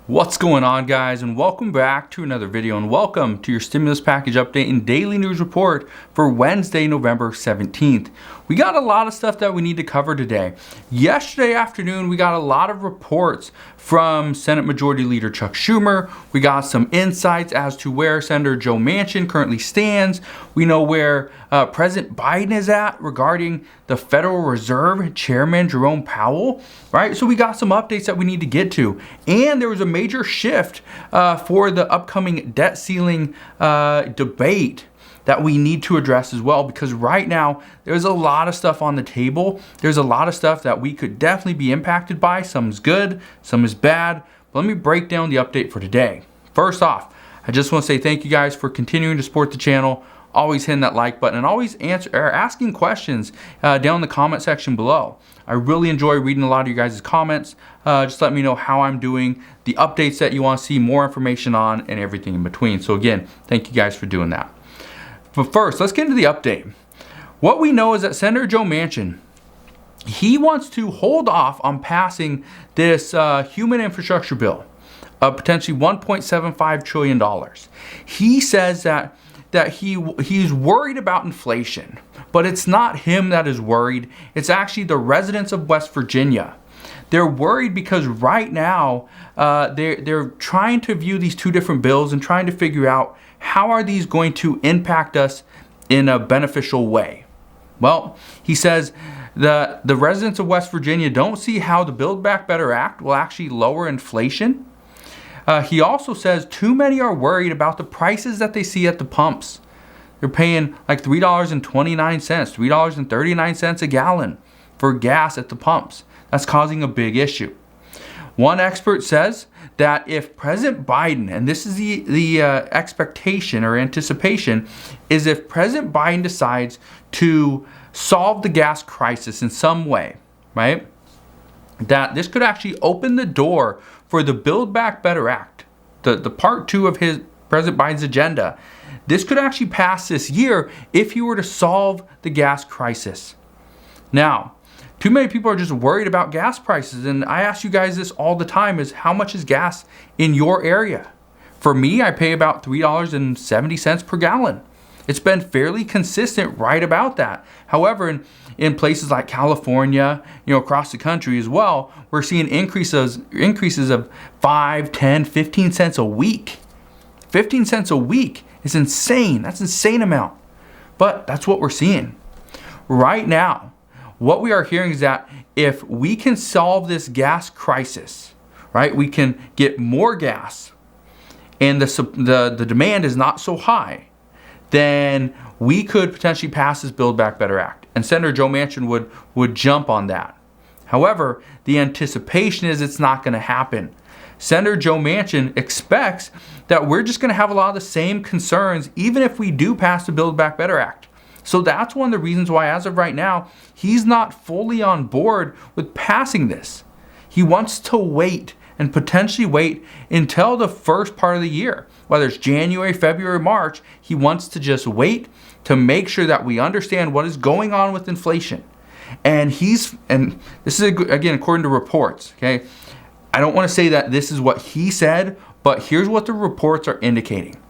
What's going on, guys, and welcome back to another video, and welcome to your stimulus package update and daily news report for Wednesday, November 17th. We got a lot of stuff that we need to cover today. Yesterday afternoon, we got a lot of reports from Senate Majority Leader Chuck Schumer. We got some insights as to where Senator Joe Manchin currently stands. We know where President Biden is at regarding the Federal Reserve Chairman Jerome Powell, right? So we got some updates that we need to get to. And there was a major shift for the upcoming debt ceiling debate that we need to address as well, because right now there's a lot of stuff on the table. There's a lot of stuff that we could definitely be impacted by. Some is good, some is bad. But let me break down the update for today. First off, I just want to say thank you guys for continuing to support the channel, always hitting that like button, and always asking questions down in the comment section below. I really enjoy reading a lot of you guys' comments. Just let me know how I'm doing, the updates that you want to see more information on, and everything in between. So again, thank you guys for doing that. But first, let's get into the update. What we know is that Senator Joe Manchin, he wants to hold off on passing this human infrastructure bill of potentially $1.75 trillion. He says that he's worried about inflation, but it's not him that is worried. It's actually the residents of West Virginia. They're worried because right now they're trying to view these two different bills and trying to figure out how are these going to impact us in a beneficial way. Well, he says the residents of West Virginia don't see how the Build Back Better Act will actually lower inflation. He also says too many are worried about the prices that they see at the pumps. They're paying like $3.29, $3.39 a gallon for gas at the pumps. That's causing a big issue. One expert says that if President Biden, and this is the expectation or anticipation, is if President Biden decides to solve the gas crisis in some way, right, that this could actually open the door for the Build Back Better Act, the part two of his President Biden's agenda. This could actually pass this year if he were to solve the gas crisis. Now, too many people are just worried about gas prices, and I ask you guys this all the time, is how much is gas in your area? For me, I pay about $3.70 per gallon. It's been fairly consistent right about that. However, in places like California, across the country as well, we're seeing increases of 5, 10, 15 cents a week. 15 cents a week is insane. That's an insane amount. But that's what we're seeing. Right now, what we are hearing is that if we can solve this gas crisis, right, we can get more gas and the demand is not so high, then we could potentially pass this Build Back Better Act. And Senator Joe Manchin would jump on that. However, the anticipation is it's not going to happen. Senator Joe Manchin expects that we're just going to have a lot of the same concerns even if we do pass the Build Back Better Act. So that's one of the reasons why, as of right now, he's not fully on board with passing this. He wants to wait and potentially wait until the first part of the year. Whether it's January, February, March, he wants to just wait to make sure that we understand what is going on with inflation. And this is, again, according to reports, okay? I don't want to say that this is what he said, but here's what the reports are indicating.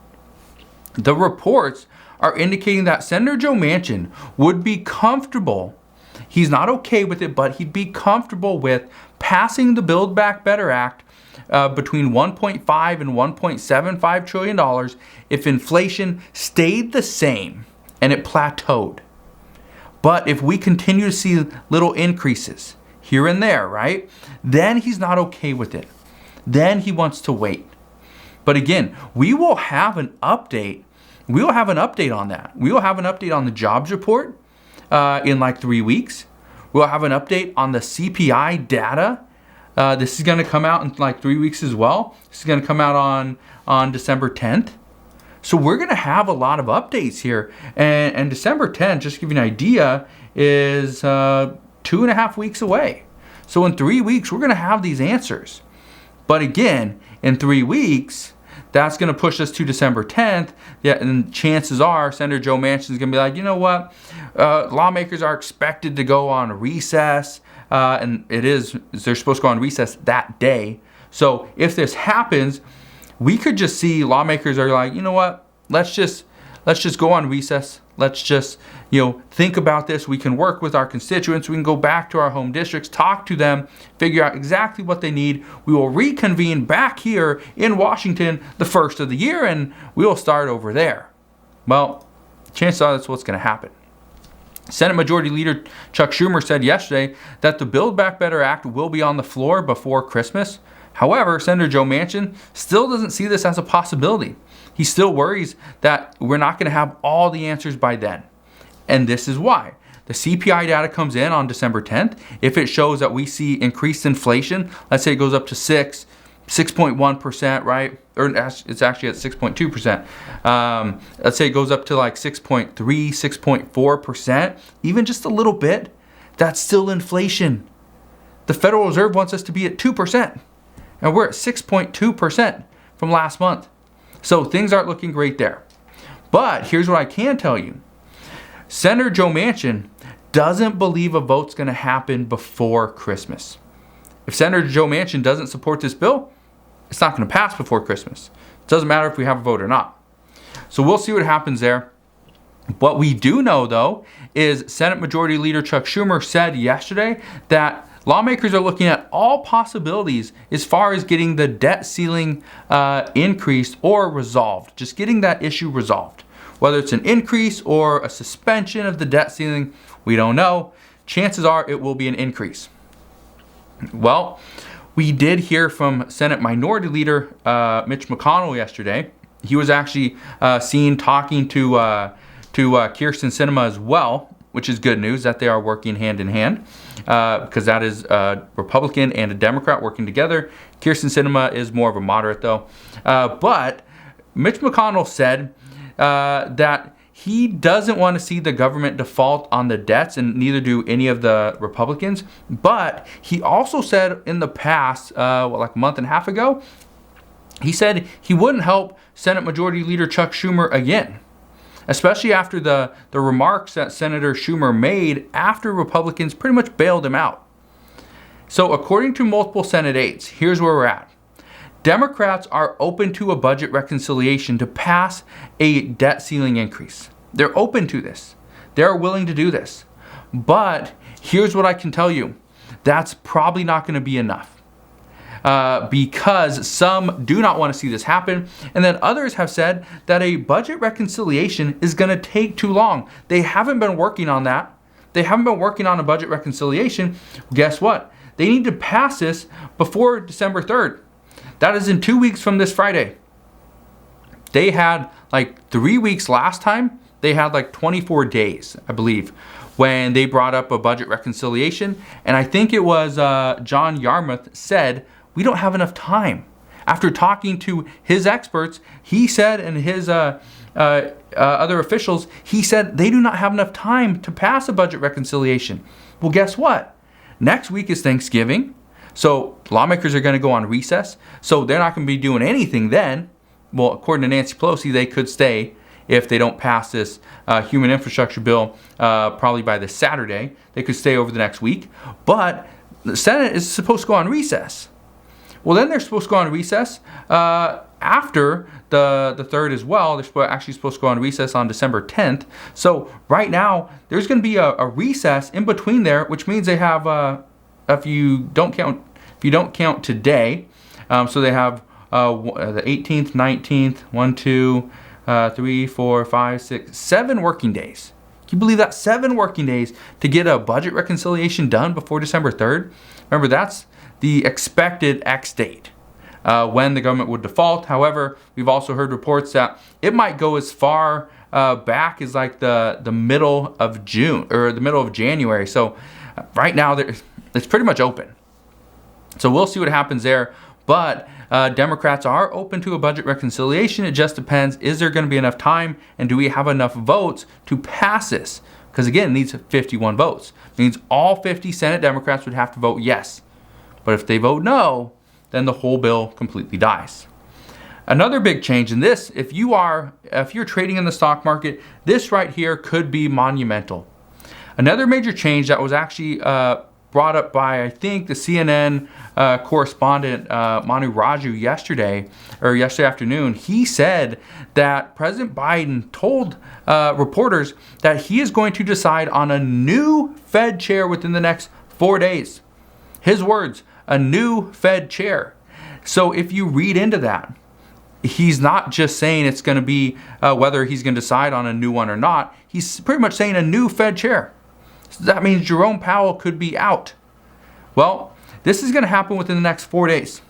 The reports are indicating that Senator Joe Manchin would be comfortable. He's not okay with it, but he'd be comfortable with passing the Build Back Better Act between $1.5 and $1.75 trillion if inflation stayed the same and it plateaued. But if we continue to see little increases here and there, right, then he's not okay with it. Then he wants to wait. But again, we will have an update. We will have an update on that. We will have an update on the jobs report in like 3 weeks. We'll have an update on the CPI data. This is going to come out in like 3 weeks as well. This is going to come out on December 10th. So we're going to have a lot of updates here. And December 10th, just to give you an idea, is 2.5 weeks away. So in 3 weeks, we're going to have these answers. But again, in 3 weeks, that's going to push us to December 10th. Yeah, and chances are Senator Joe Manchin is going to be like, you know what? Lawmakers are expected to go on recess. And they're supposed to go on recess that day. So if this happens, we could just see lawmakers are like, you know what, let's just go on recess. Let's just, think about this. We can work with our constituents. We can go back to our home districts, talk to them, figure out exactly what they need. We will reconvene back here in Washington the first of the year, and we will start over there. Well, chances are that's what's going to happen. Senate Majority Leader Chuck Schumer said yesterday that the Build Back Better Act will be on the floor before Christmas. However, Senator Joe Manchin still doesn't see this as a possibility. He still worries that we're not going to have all the answers by then. And this is why. The CPI data comes in on December 10th. If it shows that we see increased inflation, let's say it goes up to 6.1%, right? Or it's actually at 6.2%. Let's say it goes up to like 6.3, 6.4%, even just a little bit, that's still inflation. The Federal Reserve wants us to be at 2%, and we're at 6.2% from last month. So things aren't looking great there. But here's what I can tell you. Senator Joe Manchin doesn't believe a vote's going to happen before Christmas. If Senator Joe Manchin doesn't support this bill, it's not going to pass before Christmas. It doesn't matter if we have a vote or not. So we'll see what happens there. What we do know, though, is Senate Majority Leader Chuck Schumer said yesterday that lawmakers are looking at all possibilities as far as getting the debt ceiling increased or resolved, just getting that issue resolved. Whether it's an increase or a suspension of the debt ceiling, we don't know. Chances are it will be an increase. Well, we did hear from Senate Minority Leader Mitch McConnell yesterday. He was actually seen talking to Kyrsten Sinema as well, which is good news that they are working hand in hand, because that is a Republican and a Democrat working together. Kyrsten Sinema is more of a moderate, though. But Mitch McConnell said that he doesn't want to see the government default on the debts, and neither do any of the Republicans. But he also said in the past, like a month and a half ago, he said he wouldn't help Senate Majority Leader Chuck Schumer again, especially after the remarks that Senator Schumer made after Republicans pretty much bailed him out. So according to multiple Senate aides, here's where we're at. Democrats are open to a budget reconciliation to pass a debt ceiling increase. They're open to this. They're willing to do this. But here's what I can tell you. That's probably not going to be enough. Because some do not want to see this happen. And then others have said that a budget reconciliation is going to take too long. They haven't been working on that. They haven't been working on a budget reconciliation. Guess what? They need to pass this before December 3rd. That is in 2 weeks from this Friday. They had like 3 weeks last time. They had like 24 days, I believe, when they brought up a budget reconciliation. And I think it was John Yarmouth said, we don't have enough time. After talking to his experts, he said, and his other officials, he said they do not have enough time to pass a budget reconciliation. Well, guess what? Next week is Thanksgiving. So lawmakers are going to go on recess. So they're not going to be doing anything then. Well, according to Nancy Pelosi, they could stay if they don't pass this human infrastructure bill probably by this Saturday. They could stay over the next week. But the Senate is supposed to go on recess. Well, then they're supposed to go on recess after the 3rd as well. They're actually supposed to go on recess on December 10th. So right now, there's going to be a recess in between there, which means they have, if you don't count today, so they have the 18th, 19th, 1, 2, 3, 4, 5, 6, 7 working days. Can you believe that? 7 working days to get a budget reconciliation done before December 3rd. Remember, that's the expected X date when the government would default. However, we've also heard reports that it might go as far back as like the middle of June or the middle of January. So right now, it's pretty much open. So we'll see what happens there. But Democrats are open to a budget reconciliation. It just depends, is there going to be enough time, and do we have enough votes to pass this? Because again, it needs 51 votes. It means all 50 Senate Democrats would have to vote yes. But if they vote no, then the whole bill completely dies. Another big change in this, if you're trading in the stock market, this right here could be monumental. Another major change that was actually brought up by, I think, the CNN correspondent Manu Raju yesterday afternoon. He said that President Biden told reporters that he is going to decide on a new Fed chair within the next 4 days. His words, a new Fed chair. So if you read into that, he's not just saying it's going to be whether he's going to decide on a new one or not. He's pretty much saying a new Fed chair. So that means Jerome Powell could be out. Well, this is going to happen within the next 4 days.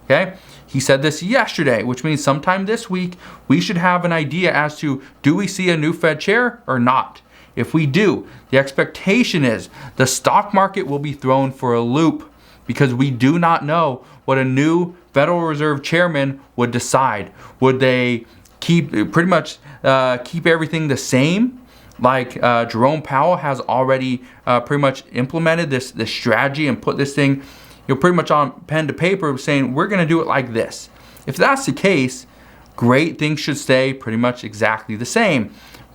Okay? He said this yesterday, which means sometime this week, we should have an idea as to, do we see a new Fed chair or not? If we do, the expectation is the stock market will be thrown for a loop because we do not know what a new Federal Reserve chairman would decide. Would they keep everything the same, like Jerome Powell has already pretty much implemented this strategy and put this thing, pretty much on pen to paper, saying we're going to do it like this? If that's the case, great, things should stay pretty much exactly the same.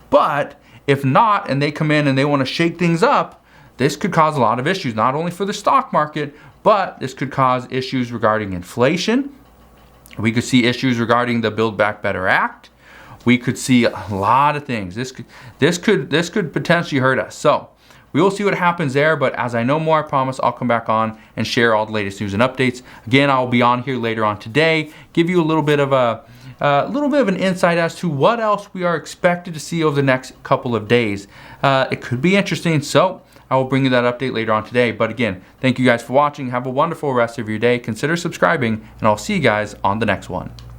But if not, and they come in and they want to shake things up, this could cause a lot of issues, not only for the stock market, but this could cause issues regarding inflation. We could see issues regarding the Build Back Better Act. We could see a lot of things. This could potentially hurt us. So we will see what happens there. But as I know more, I promise I'll come back on and share all the latest news and updates. Again, I'll be on here later on today, give you a little bit of an insight as to what else we are expected to see over the next couple of days. It could be interesting. So I will bring you that update later on today. But again, thank you guys for watching. Have a wonderful rest of your day. Consider subscribing, and I'll see you guys on the next one.